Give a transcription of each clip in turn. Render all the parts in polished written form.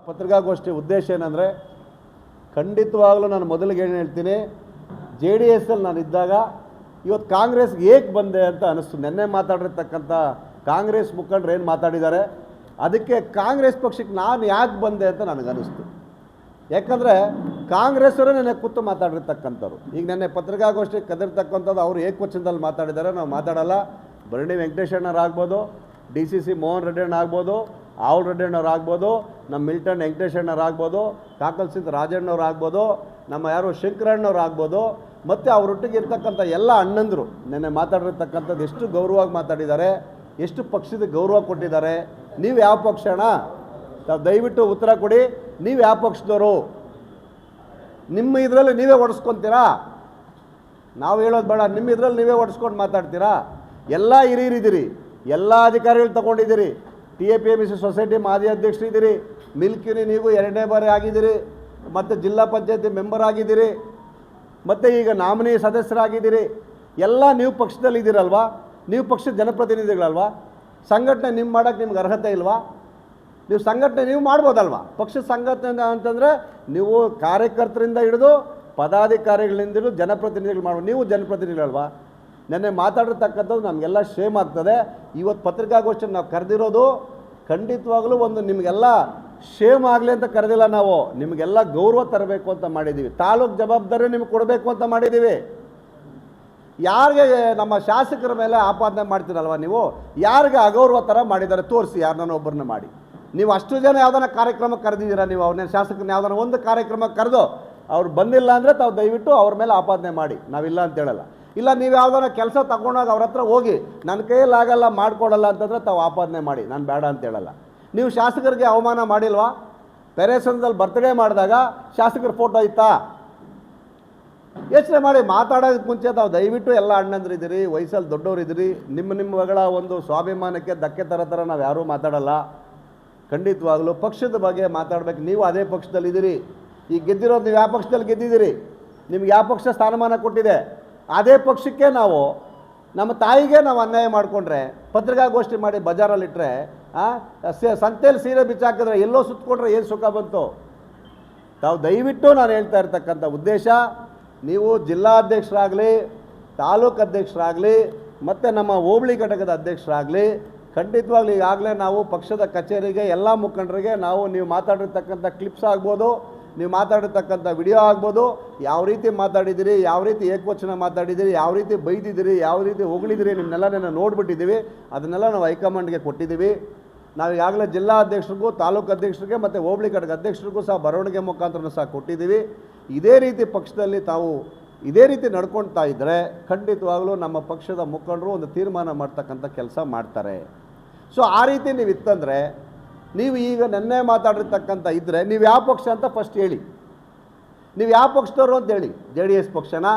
ಪತ್ರಿಕಾಗೋಷ್ಠಿ ಉದ್ದೇಶ ಏನಂದರೆ, ಖಂಡಿತವಾಗಲೂ ನಾನು ಮೊದಲಿಗೆ ಏನು ಹೇಳ್ತೀನಿ, JDS ಅಲ್ಲಿ ನಾನು ಇದ್ದಾಗ ಇವತ್ತು ಕಾಂಗ್ರೆಸ್ಗೆ ಏಕೆ ಬಂದೆ ಅಂತ ಅನಿಸ್ತು. ನೆನ್ನೆ ಮಾತಾಡಿರ್ತಕ್ಕಂಥ ಕಾಂಗ್ರೆಸ್ ಮುಖಂಡರು ಏನು ಮಾತಾಡಿದ್ದಾರೆ, ಅದಕ್ಕೆ ಕಾಂಗ್ರೆಸ್ ಪಕ್ಷಕ್ಕೆ ನಾನು ಯಾಕೆ ಬಂದೆ ಅಂತ ನನಗನ್ನಿಸ್ತು. ಯಾಕಂದರೆ ಕಾಂಗ್ರೆಸ್ಸವರೇ ನೆನ್ನೆ ಕೂತು ಮಾತಾಡಿರ್ತಕ್ಕಂಥವ್ರು. ಈಗ ನೆನ್ನೆ ಪತ್ರಿಕಾಗೋಷ್ಠಿ ಕದಿರ್ತಕ್ಕಂಥದ್ದು ಅವರು ಏಕವಚನದಲ್ಲಿ ಮಾತಾಡಿದ್ದಾರೆ, ನಾವು ಮಾತಾಡಲ್ಲ. ಭರಣಿ ವೆಂಕಟೇಶ್ ಅಣ್ಣರಾಗ್ಬೋದು, DCC ಮೋಹನ್ ರೆಡ್ಡಿ ಅಣ್ಣ ಆಗ್ಬೋದು, ಆವಲ್ ರೆಡ್ಡಿ ಅಣ್ಣವ್ರು ಆಗ್ಬೋದು, ನಮ್ಮ ಮಿಲ್ಟನ್ ವೆಂಕಟೇಶ್ ಅಣ್ಣವ್ರು ಆಗ್ಬೋದು, ಕಾಕಲ್ ಸಿಂಗ್ ರಾಜಣ್ಣವ್ರು ಆಗ್ಬೋದು, ನಮ್ಮ ಯಾರು ಶಂಕರಣ್ಣವ್ರು ಆಗ್ಬೋದು, ಮತ್ತು ಅವರೊಟ್ಟಿಗೆ ಇರ್ತಕ್ಕಂಥ ಎಲ್ಲ ಅಣ್ಣಂದರು ನೆನ್ನೆ ಮಾತಾಡಿರ್ತಕ್ಕಂಥದ್ದು ಎಷ್ಟು ಗೌರವವಾಗಿ ಮಾತಾಡಿದ್ದಾರೆ, ಎಷ್ಟು ಪಕ್ಷದ ಗೌರವ ಕೊಟ್ಟಿದ್ದಾರೆ. ನೀವು ಯಾವ ಪಕ್ಷ ಅಣ್ಣ? ತಾವು ದಯವಿಟ್ಟು ಉತ್ತರ ಕೊಡಿ. ನೀವು ಯಾವ ಪಕ್ಷದವರು? ನಿಮ್ಮ ಇದರಲ್ಲಿ ನೀವೇ ಓಡಿಸ್ಕೊತೀರಾ? ನಾವು ಹೇಳೋದು ಬೇಡ, ನಿಮ್ಮ ಇದರಲ್ಲಿ ನೀವೇ ಓಡಿಸ್ಕೊಂಡು ಮಾತಾಡ್ತೀರಾ? ಎಲ್ಲ ಹಿರಿಯರಿದ್ದೀರಿ, ಎಲ್ಲ ಅಧಿಕಾರಿಗಳು ತಗೊಂಡಿದ್ದೀರಿ. TAPMC ಸೊಸೈಟಿ ಮಾಜಿ ಅಧ್ಯಕ್ಷರಿದ್ದೀರಿ, ಮಿಲ್ಕಿನಿ ನೀವು 2ನೇ ಬಾರಿ ಆಗಿದ್ದೀರಿ, ಮತ್ತು ಜಿಲ್ಲಾ ಪಂಚಾಯತಿ ಮೆಂಬರ್ ಆಗಿದ್ದೀರಿ, ಮತ್ತು ಈಗ ನಾಮಿನಿ ಸದಸ್ಯರಾಗಿದ್ದೀರಿ. ಎಲ್ಲ ನೀವು ಪಕ್ಷದಲ್ಲಿ ಇದ್ದೀರಲ್ವಾ? ನೀವು ಪಕ್ಷದ ಜನಪ್ರತಿನಿಧಿಗಳಲ್ವಾ? ಸಂಘಟನೆ ನಿಮ್ಮ ಮಾಡೋಕ್ಕೆ ನಿಮ್ಗೆ ಅರ್ಹತೆ ಇಲ್ವಾ? ನೀವು ಸಂಘಟನೆ ನೀವು ಮಾಡ್ಬೋದಲ್ವಾ? ಪಕ್ಷದ ಸಂಘಟನೆ ಅಂತಂದರೆ ನೀವು ಕಾರ್ಯಕರ್ತರಿಂದ ಹಿಡಿದು ಪದಾಧಿಕಾರಿಗಳಿಂದ ಹಿಡಿದು ಜನಪ್ರತಿನಿಧಿಗಳು ಮಾಡ್ಬೋದು. ನೀವು ಜನಪ್ರತಿನಿಧಿಗಳಲ್ವಾ? ನೆನ್ನೆ ಮಾತಾಡಿರ್ತಕ್ಕಂಥದ್ದು ನಮಗೆಲ್ಲ ಶೇಮ್ ಆಗ್ತದೆ. ಇವತ್ತು ಪತ್ರಿಕಾಗೋಷ್ಠಿ ನಾವು ಕರೆದಿರೋದು ಖಂಡಿತವಾಗಲೂ ಒಂದು ನಿಮಗೆಲ್ಲ ಶೇಮ್ ಆಗಲಿ ಅಂತ ಕರೆದಿಲ್ಲ. ನಾವು ನಿಮಗೆಲ್ಲ ಗೌರವ ತರಬೇಕು ಅಂತ ಮಾಡಿದ್ದೀವಿ. ತಾಲೂಕು ಜವಾಬ್ದಾರಿ ನಿಮ್ಗೆ ಕೊಡಬೇಕು ಅಂತ ಮಾಡಿದ್ದೀವಿ. ಯಾರಿಗೆ ನಮ್ಮ ಶಾಸಕರ ಮೇಲೆ ಆಪಾದನೆ ಮಾಡ್ತೀರಲ್ವ ನೀವು, ಯಾರಿಗೆ ಅಗೌರವ ಥರ ಮಾಡಿದ್ದಾರೆ ತೋರಿಸಿ, ಯಾರನ್ನ ಒಬ್ಬರನ್ನ ಮಾಡಿ. ನೀವು ಅಷ್ಟು ಜನ ಯಾವ್ದಾನ ಕಾರ್ಯಕ್ರಮಕ್ಕೆ ಕರೆದಿದ್ದೀರಾ? ನೀವು ಅವ್ರನ್ನ ಶಾಸಕರನ್ನ ಯಾವ್ದಾನ ಒಂದು ಕಾರ್ಯಕ್ರಮಕ್ಕೆ ಕರೆದು ಅವ್ರು ಬಂದಿಲ್ಲ ಅಂದರೆ ತಾವು ದಯವಿಟ್ಟು ಅವ್ರ ಮೇಲೆ ಆಪಾದನೆ ಮಾಡಿ, ನಾವಿಲ್ಲ ಅಂತ ಹೇಳಲ್ಲ. ಇಲ್ಲ ನೀವು ಯಾವ್ದಾನ ಕೆಲಸ ತಗೊಂಡಾಗ ಅವ್ರ ಹತ್ರ ಹೋಗಿ ನನ್ನ ಕೈಯಲ್ಲಿ ಆಗಲ್ಲ ಮಾಡಿಕೊಡಲ್ಲ ಅಂತಂದರೆ ತಾವು ಆಪಾದನೆ ಮಾಡಿ, ನಾನು ಬೇಡ ಅಂತ ಹೇಳಲ್ಲ. ನೀವು ಶಾಸಕರಿಗೆ ಅವಮಾನ ಮಾಡಿಲ್ವಾ? ಪೆರೇಸನ್ದಲ್ಲಿ ಬರ್ತ್ಡೇ ಮಾಡಿದಾಗ ಶಾಸಕರ ಫೋಟೋ ಇತ್ತಾ? ಯೋಚನೆ ಮಾಡಿ. ಮಾತಾಡೋದಕ್ಕೆ ಮುಂಚೆ ತಾವು ದಯವಿಟ್ಟು ಎಲ್ಲ ಅಣ್ಣಂದ್ರಿದ್ದೀರಿ, ವಯಸ್ಸಲ್ಲಿ ದೊಡ್ಡವರಿದ್ದೀರಿ, ನಿಮ್ಮಗಳ ಒಂದು ಸ್ವಾಭಿಮಾನಕ್ಕೆ ಧಕ್ಕೆ ಥರ ನಾವು ಯಾರೂ ಮಾತಾಡಲ್ಲ. ಖಂಡಿತವಾಗಲೂ ಪಕ್ಷದ ಬಗ್ಗೆ ಮಾತಾಡಬೇಕು. ನೀವು ಅದೇ ಪಕ್ಷದಲ್ಲಿದ್ದೀರಿ. ಈಗ ಗೆದ್ದಿರೋದು ನೀವು ಯಾವ ಪಕ್ಷದಲ್ಲಿ ಗೆದ್ದಿದ್ದೀರಿ? ನಿಮ್ಗೆ ಯಾವ ಪಕ್ಷ ಸ್ಥಾನಮಾನ ಕೊಟ್ಟಿದೆ? ಅದೇ ಪಕ್ಷಕ್ಕೆ ನಾವು ನಮ್ಮ ತಾಯಿಗೆ ನಾವು ಅನ್ಯಾಯ ಮಾಡಿಕೊಂಡ್ರೆ, ಪತ್ರಿಕಾಗೋಷ್ಠಿ ಮಾಡಿ ಬಜಾರಲ್ಲಿಟ್ಟರೆ, ಸಂತೆಯಲ್ಲಿ ಸೀರೆ ಬಿಚ್ಚಾಕಿದ್ರೆ ಎಲ್ಲೋ ಸುತ್ತಕೊಂಡ್ರೆ ಏನು ಸುಖ ಬಂತು? ತಾವು ದಯವಿಟ್ಟು ನಾನು ಹೇಳ್ತಾ ಇರ್ತಕ್ಕಂಥ ಉದ್ದೇಶ, ನೀವು ಜಿಲ್ಲಾಧ್ಯಕ್ಷರಾಗಲಿ, ತಾಲೂಕು ಅಧ್ಯಕ್ಷರಾಗಲಿ, ಮತ್ತು ನಮ್ಮ ಹೋಬಳಿ ಘಟಕದ ಅಧ್ಯಕ್ಷರಾಗಲಿ, ಖಂಡಿತವಾಗ್ಲೂ ಈಗಾಗಲೇ ನಾವು ಪಕ್ಷದ ಕಚೇರಿಗೆ ಎಲ್ಲ ಮುಖಂಡರಿಗೆ ನೀವು ಮಾತಾಡಿರ್ತಕ್ಕಂಥ ಕ್ಲಿಪ್ಸ್ ಆಗ್ಬೋದು, ನೀವು ಮಾತಾಡಿರ್ತಕ್ಕಂಥ ವಿಡಿಯೋ ಆಗ್ಬೋದು, ಯಾವ ರೀತಿ ಮಾತಾಡಿದ್ದೀರಿ, ಯಾವ ರೀತಿ ಏಕವಚನ ಮಾತಾಡಿದ್ದೀರಿ, ಯಾವ ರೀತಿ ಬೈದಿದ್ದೀರಿ, ಯಾವ ರೀತಿ ಹೊಗಳಿದ್ದೀರಿ, ನಿಮ್ಮನ್ನೆಲ್ಲ ನೋಡಿಬಿಟ್ಟಿದ್ದೀವಿ. ಅದನ್ನೆಲ್ಲ ನಾವು ಹೈಕಮಾಂಡ್ಗೆ ಕೊಟ್ಟಿದ್ದೀವಿ. ನಾವು ಈಗಾಗಲೇ ಜಿಲ್ಲಾ ಅಧ್ಯಕ್ಷರಿಗೂ, ತಾಲೂಕು ಅಧ್ಯಕ್ಷರಿಗೆ ಮತ್ತು ಹೋಬಳಿ ಘಟಕ ಅಧ್ಯಕ್ಷರಿಗೂ ಸಹ ಬರವಣಿಗೆ ಮುಖಾಂತರ ಸಹ ಕೊಟ್ಟಿದ್ದೀವಿ. ಇದೇ ರೀತಿ ಪಕ್ಷದಲ್ಲಿ ತಾವು ಇದೇ ರೀತಿ ನಡ್ಕೊಳ್ತಾ ಇದ್ದರೆ ಖಂಡಿತವಾಗಲೂ ನಮ್ಮ ಪಕ್ಷದ ಮುಖಂಡರು ಒಂದು ತೀರ್ಮಾನ ಮಾಡ್ತಕ್ಕಂಥ ಕೆಲಸ ಮಾಡ್ತಾರೆ. ಸೊ ಆ ರೀತಿ ನೀವು ಇತ್ತಂದರೆ, ನೀವು ಈಗ ನೆನ್ನೆ ಮಾತಾಡಿರ್ತಕ್ಕಂಥ ಇದ್ದರೆ ನೀವು ಯಾವ ಪಕ್ಷ ಅಂತ ಫಸ್ಟ್ ಹೇಳಿ. ನೀವು ಯಾವ ಪಕ್ಷದವರು ಅಂತ ಹೇಳಿ. JDS ಪಕ್ಷನಾ,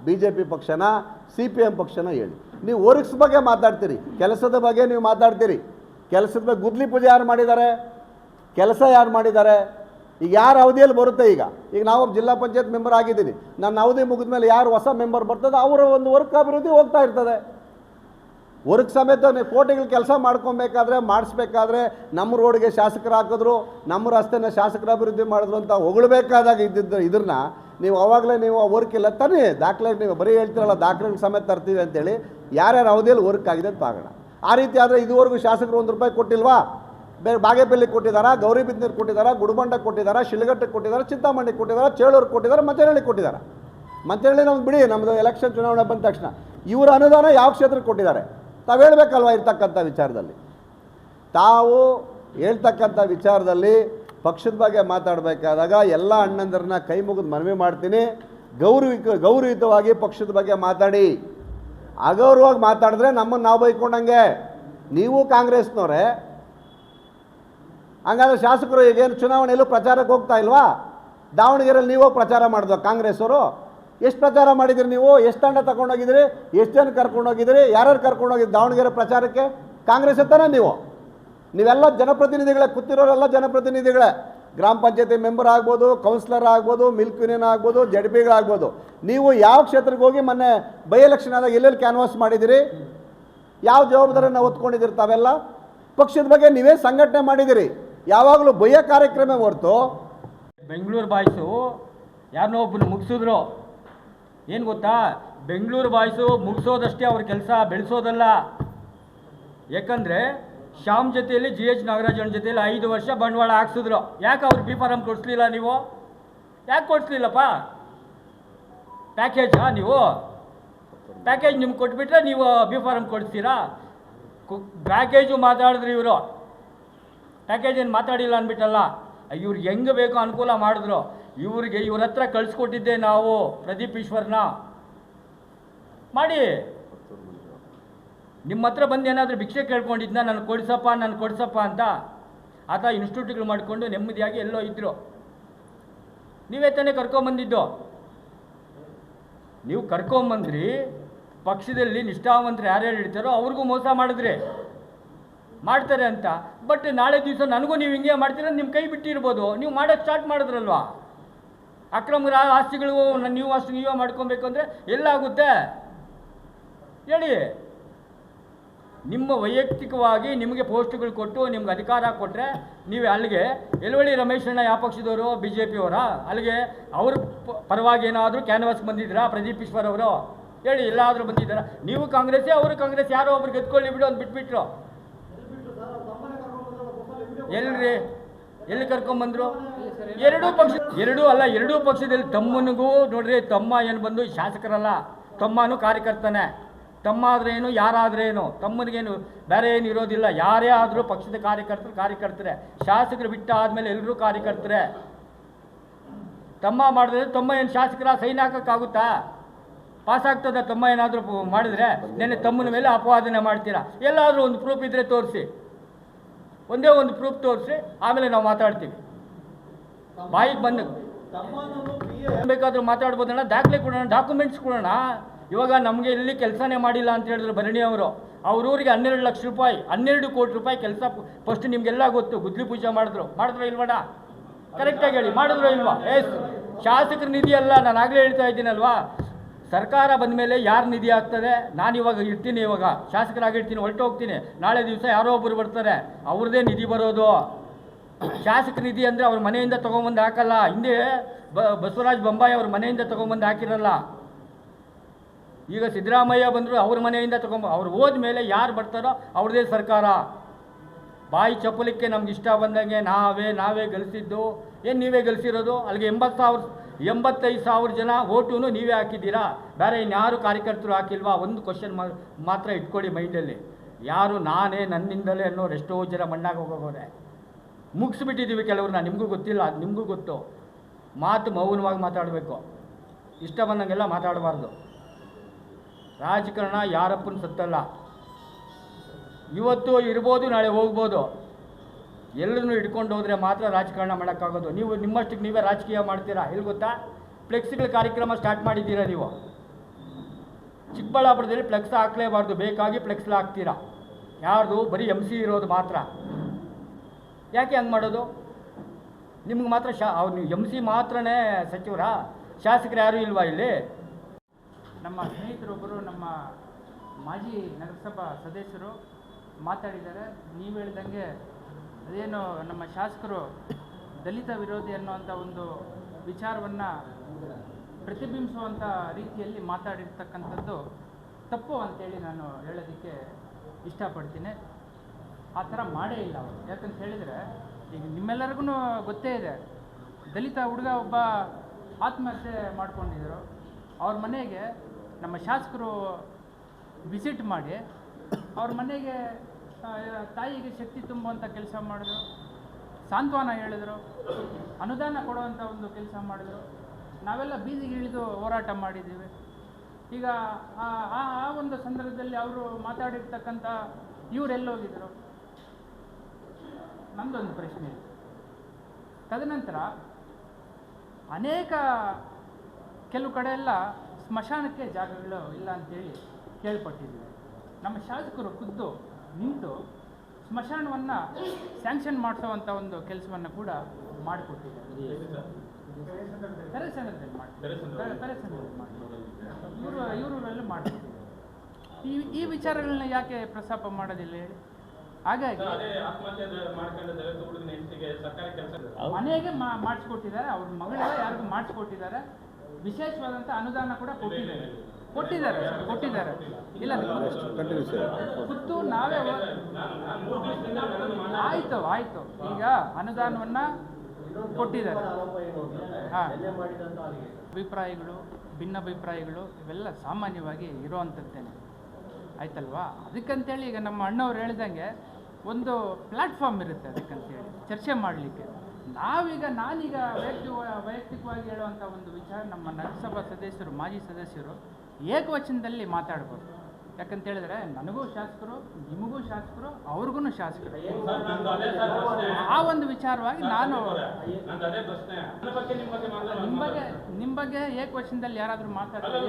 BJP ಪಕ್ಷನಾ, CPM ಪಕ್ಷನಾ ಹೇಳಿ. ನೀವು ವರ್ಕ್ಸ್ ಬಗ್ಗೆ ಮಾತಾಡ್ತೀರಿ, ಕೆಲಸದ ಬಗ್ಗೆ ನೀವು ಮಾತಾಡ್ತೀರಿ. ಕೆಲಸದ ಬಗ್ಗೆ ಗುದ್ಲಿ ಪೂಜೆ ಯಾರು ಮಾಡಿದ್ದಾರೆ? ಕೆಲಸ ಯಾರು ಮಾಡಿದ್ದಾರೆ? ಈಗ ಯಾರ ಅವಧಿಯಲ್ಲಿ ಬರುತ್ತೆ? ಈಗ ನಾವು ಜಿಲ್ಲಾ ಪಂಚಾಯತ್ ಮೆಂಬರ್ ಆಗಿದ್ದೀನಿ. ನನ್ನ ಅವಧಿ ಮುಗಿದ ಮೇಲೆ ಯಾರು ಹೊಸ ಮೆಂಬರ್ ಬರ್ತದೆ ಅವರ ಒಂದು ವರ್ಕ್ ಅಭಿವೃದ್ಧಿ ಹೋಗ್ತಾ ಇರ್ತದೆ. ವರ್ಕ್ ಸಮೇತ ನೀವು ಕೋಟಿಗಳು ಕೆಲಸ ಮಾಡ್ಕೊಬೇಕಾದ್ರೆ ಮಾಡಿಸ್ಬೇಕಾದ್ರೆ ನಮ್ಮ ರೋಡ್ಗೆ ಶಾಸಕರು ಹಾಕಿದ್ರು, ನಮ್ಮ ರಸ್ತೆನ ಶಾಸಕರ ಅಭಿವೃದ್ಧಿ ಮಾಡಿದ್ರು ಅಂತ ಹೊಗಳಬೇಕಾದಾಗ ಇದನ್ನ ನೀವು ಅವಾಗಲೇ ನೀವು ವರ್ಕ್ ಇಲ್ಲ ತಾನೇ ದಾಖಲೆ, ನೀವು ಬರೀ ಹೇಳ್ತಿರಲ್ಲ ದಾಖಲೆಗಳು ಸಮೇತ ತರ್ತೀವಿ ಅಂತೇಳಿ. ಯಾರ್ಯಾರ ಅವಧಿಯಲ್ಲಿ ವರ್ಕ್ ಆಗಿದೆ ಅಂತ ಆಗೋಣ. ಆ ರೀತಿ ಆದರೆ ಇದುವರೆಗೂ ಶಾಸಕರು ₹1 ಕೊಟ್ಟಿಲ್ವಾ? ಬೇರೆ ಬಾಗೇಪಲ್ಲಿ ಕೊಟ್ಟಿದ್ದಾರಾ, ಗೌರಿಬಿದನೂರು ಕೊಟ್ಟಿದ್ದಾರಾ, ಗುಡಿಬಂಡಕ್ಕೆ ಕೊಟ್ಟಿದ್ದಾರಾ, ಶಿಲ್ಘಟ್ಟಕ್ಕೆ ಕೊಟ್ಟಿದ್ದಾರೆ, ಚಿಂತಾಮಣಿಗೆ ಕೊಟ್ಟಿದ್ದಾರೆ, ಚೇಳೂರಿಗೆ ಕೊಟ್ಟಿದ್ದಾರೆ, ಮಂಚೇನಹಳ್ಳಿಗೆ ಕೊಟ್ಟಿದ್ದಾರೆ. ಮಂಚೇನಹಳ್ಳಿ ನಮ್ಗೆ ಬಿಡಿ, ನಮ್ಮದು ಎಲೆಕ್ಷನ್ ಚುನಾವಣೆ ಬಂದ ತಕ್ಷಣ ಇವರ ಅನುದಾನ ಯಾವ ಕ್ಷೇತ್ರಕ್ಕೆ ಕೊಟ್ಟಿದ್ದಾರೆ ತಾವು ಹೇಳಬೇಕಲ್ವ? ಇರ್ತಕ್ಕಂಥ ವಿಚಾರದಲ್ಲಿ ತಾವು ಹೇಳ್ತಕ್ಕಂಥ ವಿಚಾರದಲ್ಲಿ ಪಕ್ಷದ ಬಗ್ಗೆ ಮಾತಾಡಬೇಕಾದಾಗ ಎಲ್ಲ ಅಣ್ಣಂದರನ್ನ ಕೈ ಮುಗಿದು ಮನವಿ ಮಾಡ್ತೀನಿ, ಗೌರವಯುತವಾಗಿ ಪಕ್ಷದ ಬಗ್ಗೆ ಮಾತಾಡಿ. ಅಗೌರವವಾಗಿ ಮಾತಾಡಿದ್ರೆ ನಮ್ಮನ್ನು ನಾವು ಬೈಕೊಂಡಂಗೆ. ನೀವು ಕಾಂಗ್ರೆಸ್ನವರೇ, ಹಂಗಾದ್ರೆ ಶಾಸಕರು ಈಗೇನು ಚುನಾವಣೆಯಲ್ಲೂ ಪ್ರಚಾರಕ್ಕೆ ಹೋಗ್ತಾ ಇಲ್ವಾ? ದಾವಣಗೆರೆಯಲ್ಲಿ ನೀವು ಪ್ರಚಾರ ಮಾಡಿದ್ವ ಕಾಂಗ್ರೆಸ್ಸವರು? ಎಷ್ಟು ಪ್ರಚಾರ ಮಾಡಿದಿರಿ ನೀವು? ಎಷ್ಟು ತಂಡ ತಗೊಂಡೋಗಿದ್ದೀರಿ? ಎಷ್ಟು ಜನ ಕರ್ಕೊಂಡೋಗಿದ್ದೀರಿ? ಯಾರ್ಯಾರು ಕರ್ಕೊಂಡೋಗಿದ್ದು ದಾವಣಗೆರೆ ಪ್ರಚಾರಕ್ಕೆ? ಕಾಂಗ್ರೆಸ್ ಎತ್ತಾನೆ ನೀವೆಲ್ಲ ಜನಪ್ರತಿನಿಧಿಗಳೇ, ಕೂತಿರೋರೆಲ್ಲ ಜನಪ್ರತಿನಿಧಿಗಳೇ. ಗ್ರಾಮ ಪಂಚಾಯತಿ ಮೆಂಬರ್ ಆಗ್ಬೋದು, ಕೌನ್ಸಿಲರ್ ಆಗ್ಬೋದು, ಮಿಲ್ಕ್ ಯೂನಿಯನ್ ಆಗ್ಬೋದು, ZPಗಳಾಗ್ಬೋದು. ನೀವು ಯಾವ ಕ್ಷೇತ್ರಕ್ಕೆ ಹೋಗಿ ಮೊನ್ನೆ ಬೈ ಎಲೆಕ್ಷನ್ ಆದಾಗ ಎಲ್ಲೆಲ್ಲಿ ಕ್ಯಾನ್ವಾಸ್ ಮಾಡಿದಿರಿ? ಯಾವ ಜವಾಬ್ದಾರಿಯನ್ನು ಹೊತ್ಕೊಂಡಿದ್ದೀರಿ ತಾವೆಲ್ಲ? ಪಕ್ಷದ ಬಗ್ಗೆ ನೀವೇ ಸಂಘಟನೆ ಮಾಡಿದಿರಿ. ಯಾವಾಗಲೂ ಬಯ್ಯ ಕಾರ್ಯಕ್ರಮ ಹೊರತು. ಬೆಂಗಳೂರು ಬಾಯ್ಸು ಯಾರನ್ನೋ ಒಬ್ಬನು ಮುಗಿಸಿದ್ರು. ಏನು ಗೊತ್ತಾ, ಬೆಂಗಳೂರು ಬಾಯ್ಸು ಮುಗಿಸೋದಷ್ಟೇ ಅವ್ರ ಕೆಲಸ, ಬೆಳೆಸೋದಲ್ಲ. ಯಾಕಂದರೆ ಶ್ಯಾಮ್ ಜೊತೆಯಲ್ಲಿ GH ನಾಗರಾಜನ್ ಜೊತೆಯಲ್ಲಿ 5 ವರ್ಷ ಬಂಡವಾಳ ಹಾಕ್ಸಿದ್ರು. ಯಾಕೆ ಅವ್ರು ಬಿ ಫಾರಮ್ ಕೊಡಿಸ್ಲಿಲ್ಲ ನೀವು? ಯಾಕೆ ಕೊಡಿಸ್ಲಿಲ್ಲಪ್ಪ? ಪ್ಯಾಕೇಜಾ ನೀವು? ಪ್ಯಾಕೇಜ್ ನಿಮ್ಗೆ ಕೊಟ್ಬಿಟ್ರೆ ನೀವು ಬಿ ಫಾರಮ್ ಕೊಡಿಸ್ತೀರಾ? ಪ್ಯಾಕೇಜು ಮಾತಾಡಿದ್ರು ಇವರು, ಪ್ಯಾಕೇಜ್ ಏನು ಮಾತಾಡಿಲ್ಲ ಅಂದ್ಬಿಟ್ಟಲ್ಲ. ಇವ್ರಿಗೆ ಹೆಂಗೆ ಬೇಕೋ ಅನುಕೂಲ ಮಾಡಿದ್ರು. ಇವ್ರ ಹತ್ರ ಕಳಿಸ್ಕೊಟ್ಟಿದ್ದೆ ನಾವು ಪ್ರದೀಪ್ ಈಶ್ವರ್ನ. ಮಾಡಿ ನಿಮ್ಮ ಹತ್ರ ಬಂದು ಏನಾದರೂ ಭಿಕ್ಷೆ ಕೇಳ್ಕೊಂಡಿದ್ನ, ನಾನು ಕೊಡಿಸಪ್ಪ ಅಂತ. ಆತ ಇನ್ಸ್ಟಿಟ್ಯೂಟ್ಗಳು ಮಾಡಿಕೊಂಡು ನೆಮ್ಮದಿಯಾಗಿ ಎಲ್ಲೋ ಇದ್ದರು. ನೀವೇ ತಾನೇ ಕರ್ಕೊಂಬಂದಿದ್ದು. ನೀವು ಕರ್ಕೊಂಬಂದ್ರಿ, ಪಕ್ಷದಲ್ಲಿ ನಿಷ್ಠಾವಂತರು ಯಾರ್ಯಾರು ಇರ್ತಾರೋ ಅವ್ರಿಗೂ ಮೋಸ ಮಾಡಿದ್ರಿ, ಮಾಡ್ತಾರೆ ಅಂತ. ಬಟ್ ನಾಳೆ ದಿವಸ ನನಗೂ ನೀವು ಹಿಂಗೆ ಮಾಡ್ತೀರ, ನಿಮ್ಮ ಕೈ ಬಿಟ್ಟಿರ್ಬೋದು. ನೀವು ಮಾಡೋಕ್ಕೆ ಸ್ಟಾರ್ಟ್ ಮಾಡಿದ್ರಲ್ವಾ. ಅಕ್ರಮ ಆಸ್ತಿಗಳು ನೀವು ಆಸ್ತಿ ನೀವೇ ಮಾಡ್ಕೊಬೇಕು ಅಂದರೆ ಎಲ್ಲಾಗುತ್ತೆ ಹೇಳಿ? ನಿಮ್ಮ ವೈಯಕ್ತಿಕವಾಗಿ ನಿಮಗೆ ಪೋಸ್ಟ್ಗಳು ಕೊಟ್ಟು ನಿಮ್ಗೆ ಅಧಿಕಾರ ಕೊಟ್ಟರೆ ನೀವು ಅಲ್ಲಿಗೆ ಯಲವಳ್ಳಿ ರಮೇಶಣ್ಣ ಯಾವ ಪಕ್ಷದವರು? BJP ಅವರ? ಅಲ್ಲಿಗೆ ಅವ್ರ ಪರವಾಗಿ ಏನಾದರೂ ಕ್ಯಾನ್ವಾಸ್ ಬಂದಿದ್ದೀರಾ? ಪ್ರದೀಪ್ ಈಶ್ವರ್ ಅವರು ಹೇಳಿ, ಎಲ್ಲಾದರೂ ಬಂದಿದ್ದಾರಾ? ನೀವು ಕಾಂಗ್ರೆಸ್ಸೇ, ಅವರು ಕಾಂಗ್ರೆಸ್, ಯಾರೋ ಒಬ್ರು ಗೆದ್ಕೊಳ್ಳಿ ಬಿಡು ಅಂತ ಬಿಟ್ಬಿಟ್ರು. ಎಲ್ಲಿ ಕರ್ಕೊಂಬಂದರು? ಎರಡೂ ಪಕ್ಷದಲ್ಲಿ ತಮ್ಮನಿಗೂ ನೋಡ್ರಿ, ತಮ್ಮ ಏನು ಬಂದು ಶಾಸಕರಲ್ಲ, ತಮ್ಮನೂ ಕಾರ್ಯಕರ್ತನೇ. ತಮ್ಮ ಆದ್ರೇನು, ಯಾರಾದ್ರೇನು, ತಮ್ಮನಿಗೇನು ಬೇರೆ ಏನು ಇರೋದಿಲ್ಲ. ಯಾರೇ ಆದರೂ ಪಕ್ಷದ ಕಾರ್ಯಕರ್ತರೆ. ಶಾಸಕರು ಬಿಟ್ಟ ಆದಮೇಲೆ ಎಲ್ಲರೂ ಕಾರ್ಯಕರ್ತರೆ. ತಮ್ಮ ಮಾಡಿದ್ರೆ ತಮ್ಮ ಏನು ಶಾಸಕರ ಸೈನ್ ಹಾಕೋಕ್ಕಾಗುತ್ತಾ? ಪಾಸ್ ಆಗ್ತದ? ತಮ್ಮ ಏನಾದರೂ ಮಾಡಿದ್ರೆ ನೆನ್ನೆ ತಮ್ಮನ ಮೇಲೆ ಅಪವಾದನೆ ಮಾಡ್ತೀರಾ? ಎಲ್ಲಾದರೂ ಒಂದು ಪ್ರೂಫ್ ಇದ್ದರೆ ತೋರಿಸಿ, ಒಂದೇ ಒಂದು ಪ್ರೂಫ್ ತೋರಿಸಿ, ಆಮೇಲೆ ನಾವು ಮಾತಾಡ್ತೀವಿ. ಬಾಯಿಗೆ ಬಂದು ಬೇಕಾದರೂ ಮಾತಾಡ್ಬೋದಣ್ಣ, ದಾಖಲೆ ಕೊಡೋಣ, ಡಾಕ್ಯುಮೆಂಟ್ಸ್ ಕೊಡೋಣ. ಇವಾಗ ನಮಗೆ ಇಲ್ಲಿ ಕೆಲಸನೇ ಮಾಡಿಲ್ಲ ಅಂತ ಹೇಳಿದ್ರು ಭರಣಿ ಅವರು. ಅವ್ರೂರಿಗೆ 12 ಲಕ್ಷ ರೂಪಾಯಿ, 12 ಕೋಟಿ ರೂಪಾಯಿ ಕೆಲಸ. ಫಸ್ಟ್ ನಿಮಗೆಲ್ಲ ಗೊತ್ತು, ಗುದ್ಲಿ ಪೂಜೆ ಮಾಡಿದ್ರು ಇಲ್ವಡ? ಕರೆಕ್ಟಾಗಿ ಹೇಳಿ, ಮಾಡಿದ್ರು ಇಲ್ವಾ? ಶಾಸಕರ ನಿಧಿ ಅಲ್ಲ, ನಾನು ಆಗಲೇ ಹೇಳ್ತಾ ಇದ್ದೀನಲ್ವಾ. ಸರ್ಕಾರ ಬಂದ ಮೇಲೆ ಯಾರು ನಿಧಿ ಆಗ್ತದೆ? ನಾನು ಇವಾಗ ಇರ್ತೀನಿ, ಇವಾಗ ಶಾಸಕರಾಗಿರ್ತೀನಿ, ಹೊರಟೋಗ್ತೀನಿ. ನಾಳೆ ದಿವಸ ಯಾರೋ ಒಬ್ಬರು ಬರ್ತಾರೆ, ಅವ್ರದ್ದೇ ನಿಧಿ ಬರೋದು. ಶಾಸಕ ನಿಧಿ ಅಂದರೆ ಅವ್ರ ಮನೆಯಿಂದ ತೊಗೊಂಬಂದು ಹಾಕಲ್ಲ. ಹಿಂದೆ ಬಸವರಾಜ ಬೊಮ್ಮಾಯಿ ಅವ್ರ ಮನೆಯಿಂದ ತೊಗೊಂಬಂದು ಹಾಕಿರಲ್ಲ. ಈಗ ಸಿದ್ದರಾಮಯ್ಯ ಬಂದರು, ಅವ್ರ ಮನೆಯಿಂದ ಅವ್ರು ಹೋದ್ಮೇಲೆ ಯಾರು ಬರ್ತಾರೋ ಅವ್ರದ್ದೇ ಸರ್ಕಾರ. ಬಾಯಿ ಚಪ್ಪಲಿಕ್ಕೆ ನಮ್ಗೆ ಇಷ್ಟ ಬಂದಂಗೆ ನಾವೇ ಗಳಿಸಿದ್ದು. ಏನು ನೀವೇ ಗಳಿಸಿರೋದು? ಅಲ್ಲಿಗೆ 85,000 ಜನ ಓಟು ನೀವೇ ಹಾಕಿದ್ದೀರಾ, ಬೇರೆ ಇನ್ಯಾರು ಕಾರ್ಯಕರ್ತರು ಹಾಕಿಲ್ವಾ? ಒಂದು ಕ್ವಶನ್ ಮಾತ್ರ ಇಟ್ಕೊಳ್ಳಿ ಮೈಂಡಲ್ಲಿ. ಯಾರು ನಾನೇ ನನ್ನಿಂದಲೇ ಅನ್ನೋರು ಎಷ್ಟೋ ಜನ ಮಣ್ಣಾಗಿ ಹೋಗೋರೆ. ಮುಗಿಸ್ಬಿಟ್ಟಿದ್ದೀವಿ ಕೆಲವ್ರನ್ನ, ನಿಮಗೂ ಗೊತ್ತಿಲ್ಲ, ಅದು ನಿಮಗೂ ಗೊತ್ತು. ಮಾತು ಮೌನವಾಗಿ ಮಾತಾಡಬೇಕು, ಇಷ್ಟ ಬಂದಂಗೆಲ್ಲ ಮಾತಾಡಬಾರ್ದು. ರಾಜಕಾರಣ ಯಾರಪ್ಪನ ಸತ್ತಲ್ಲ. ಇವತ್ತು ಇರ್ಬೋದು, ನಾಳೆ ಹೋಗ್ಬೋದು. ಎಲ್ಲರನ್ನೂ ಹಿಡ್ಕೊಂಡು ಹೋದರೆ ಮಾತ್ರ ರಾಜಕಾರಣ ಮಾಡೋಕ್ಕಾಗೋದು. ನೀವು ನಿಮ್ಮಷ್ಟಕ್ಕೆ ನೀವೇ ರಾಜಕೀಯ ಮಾಡ್ತೀರಾ. ಎಲ್ಲಿ ಗೊತ್ತಾ? ಫ್ಲೆಕ್ಸ್ಗಳ ಕಾರ್ಯಕ್ರಮ ಸ್ಟಾರ್ಟ್ ಮಾಡಿದ್ದೀರಾ ನೀವು. ಚಿಕ್ಕಬಳ್ಳಾಪುರದಲ್ಲಿ ಫ್ಲೆಕ್ಸ್ ಹಾಕಲೇಬಾರ್ದು, ಬೇಕಾಗಿ ಫ್ಲೆಕ್ಸ್ ಹಾಕ್ತೀರಾ. ಯಾರ್ದು? ಬರೀ MC ಇರೋದು ಮಾತ್ರ. ಯಾಕೆ ಹಂಗೆ ಮಾಡೋದು? ನಿಮ್ಗೆ ಮಾತ್ರ ನೀವು MC ಮಾತ್ರನೇ ಸಚಿವರಾ? ಶಾಸಕರು ಯಾರೂ ಇಲ್ವಾ ಇಲ್ಲಿ? ನಮ್ಮ ಸ್ನೇಹಿತರೊಬ್ಬರು, ನಮ್ಮ ಮಾಜಿ ನಗರಸಭಾ ಸದಸ್ಯರು ಮಾತಾಡಿದ್ದಾರೆ. ನೀವು ಹೇಳ್ದಂಗೆ ಅದೇನು ನಮ್ಮ ಶಾಸಕರು ದಲಿತ ವಿರೋಧಿ ಅನ್ನುವಂಥ ಒಂದು ವಿಚಾರವನ್ನು ಪ್ರತಿಬಿಂಬಿಸುವಂಥ ರೀತಿಯಲ್ಲಿ ಮಾತಾಡಿರ್ತಕ್ಕಂಥದ್ದು ತಪ್ಪು ಅಂತೇಳಿ ನಾನು ಹೇಳೋದಕ್ಕೆ ಇಷ್ಟಪಡ್ತೀನಿ. ಆ ಥರ ಮಾಡೇ ಇಲ್ಲ ಅವರು. ಯಾಕಂತ ಹೇಳಿದರೆ, ಈಗ ನಿಮ್ಮೆಲ್ಲರಿಗೂ ಗೊತ್ತೇ ಇದೆ, ದಲಿತ ಹುಡುಗ ಒಬ್ಬ ಆತ್ಮಹತ್ಯೆ ಮಾಡ್ಕೊಂಡಿದ್ದರು. ಅವ್ರ ಮನೆಗೆ ನಮ್ಮ ಶಾಸಕರು ವಿಸಿಟ್ ಮಾಡಿ ಅವ್ರ ಮನೆಗೆ ತಾಯಿಗೆ ಶಕ್ತಿ ತುಂಬುವಂಥ ಕೆಲಸ ಮಾಡಿದ್ರು, ಸಾಂತ್ವನ ಹೇಳಿದ್ರು, ಅನುದಾನ ಕೊಡುವಂಥ ಒಂದು ಕೆಲಸ ಮಾಡಿದ್ರು. ನಾವೆಲ್ಲ ಬೀದಿಗೆ ಇಳಿದು ಹೋರಾಟ ಮಾಡಿದ್ದೀವಿ. ಈಗ ಆ ಒಂದು ಸಂದರ್ಭದಲ್ಲಿ ಅವರು ಮಾತಾಡಿರ್ತಕ್ಕಂಥ ಇವರೆಲ್ಲೋಗಿದ್ರು? ನಮ್ಮದೊಂದು ಪ್ರಶ್ನೆ. ತದನಂತರ ಅನೇಕ ಕೆಲವು ಕಡೆ ಎಲ್ಲ ಸ್ಮಶಾನಕ್ಕೆ ಜಾಗಗಳು ಇಲ್ಲ ಅಂತೇಳಿ ಕೇಳ್ಪಟ್ಟಿದ್ದೀವಿ. ನಮ್ಮ ಶಾಸಕರು ಖುದ್ದು ನಿಂತು ಸ್ಮಶಾನವನ್ನು ಸ್ಯಾಂಕ್ಷನ್ ಮಾಡಿಸೋವಂಥ ಒಂದು ಕೆಲಸವನ್ನು ಕೂಡ ಮಾಡಿಕೊಟ್ಟಿದ್ದಾರೆ. ತೆರೆ ಸಂಘದಲ್ಲಿ ಇವರಲ್ಲೂ ಮಾಡಿಕೊಟ್ಟಿದ್ದಾರೆ. ಈ ವಿಚಾರಗಳನ್ನ ಯಾಕೆ ಪ್ರಸ್ತಾಪ ಮಾಡೋದಿಲ್ಲ ಹೇಳಿ? ಹಾಗಾಗಿ ಮನೆಗೆ ಮಾಡಿಸ್ಕೊಟ್ಟಿದ್ದಾರೆ, ಅವ್ರ ಮಗಳೆಲ್ಲ ಯಾರಿಗೂ ಮಾಡಿಸ್ಕೊಟ್ಟಿದ್ದಾರೆ. ವಿಶೇಷವಾದಂಥ ಅನುದಾನ ಕೂಡ ಕೊಟ್ಟಿದ್ದಾರೆ. ಇಲ್ಲ ಕಂಟಿನ್ಯೂ ಸರ್. ಖುದ್ದು ನಾವೇ ಆಯಿತು ಈಗ ಅನುದಾನವನ್ನು ಕೊಟ್ಟಿದ್ದಾರೆ. ಹಾಂ, ಭಿನ್ನಾಭಿಪ್ರಾಯಗಳು ಇವೆಲ್ಲ ಸಾಮಾನ್ಯವಾಗಿ ಇರೋವಂಥದ್ದೇನೆ, ಆಯ್ತಲ್ವಾ? ಅದಕ್ಕಂತೇಳಿ ಈಗ ನಮ್ಮ ಅಣ್ಣವ್ರು ಹೇಳ್ದಂಗೆ ಒಂದು ಪ್ಲ್ಯಾಟ್ಫಾರ್ಮ್ ಇರುತ್ತೆ ಅದಕ್ಕಂತೇಳಿ ಚರ್ಚೆ ಮಾಡಲಿಕ್ಕೆ. ನಾನೀಗ ವೈಯಕ್ತಿಕವಾಗಿ ಹೇಳುವಂಥ ಒಂದು ವಿಚಾರ, ನಮ್ಮ ನಗರಸಭಾ ಸದಸ್ಯರು, ಮಾಜಿ ಸದಸ್ಯರು ಏಕವಚನದಲ್ಲಿ ಮಾತಾಡ್ಬೋದು. ಯಾಕಂತೇಳಿದ್ರೆ ನನಗೂ ಶಾಸಕರು, ನಿಮಗೂ ಶಾಸಕರು, ಅವ್ರಿಗೂ ಶಾಸಕರು. ಆ ಒಂದು ವಿಚಾರವಾಗಿ ನಿಮ್ಮ ಬಗ್ಗೆ ಏಕವಚನದಲ್ಲಿ ಯಾರಾದರೂ ಮಾತಾಡ್ತಾರೆ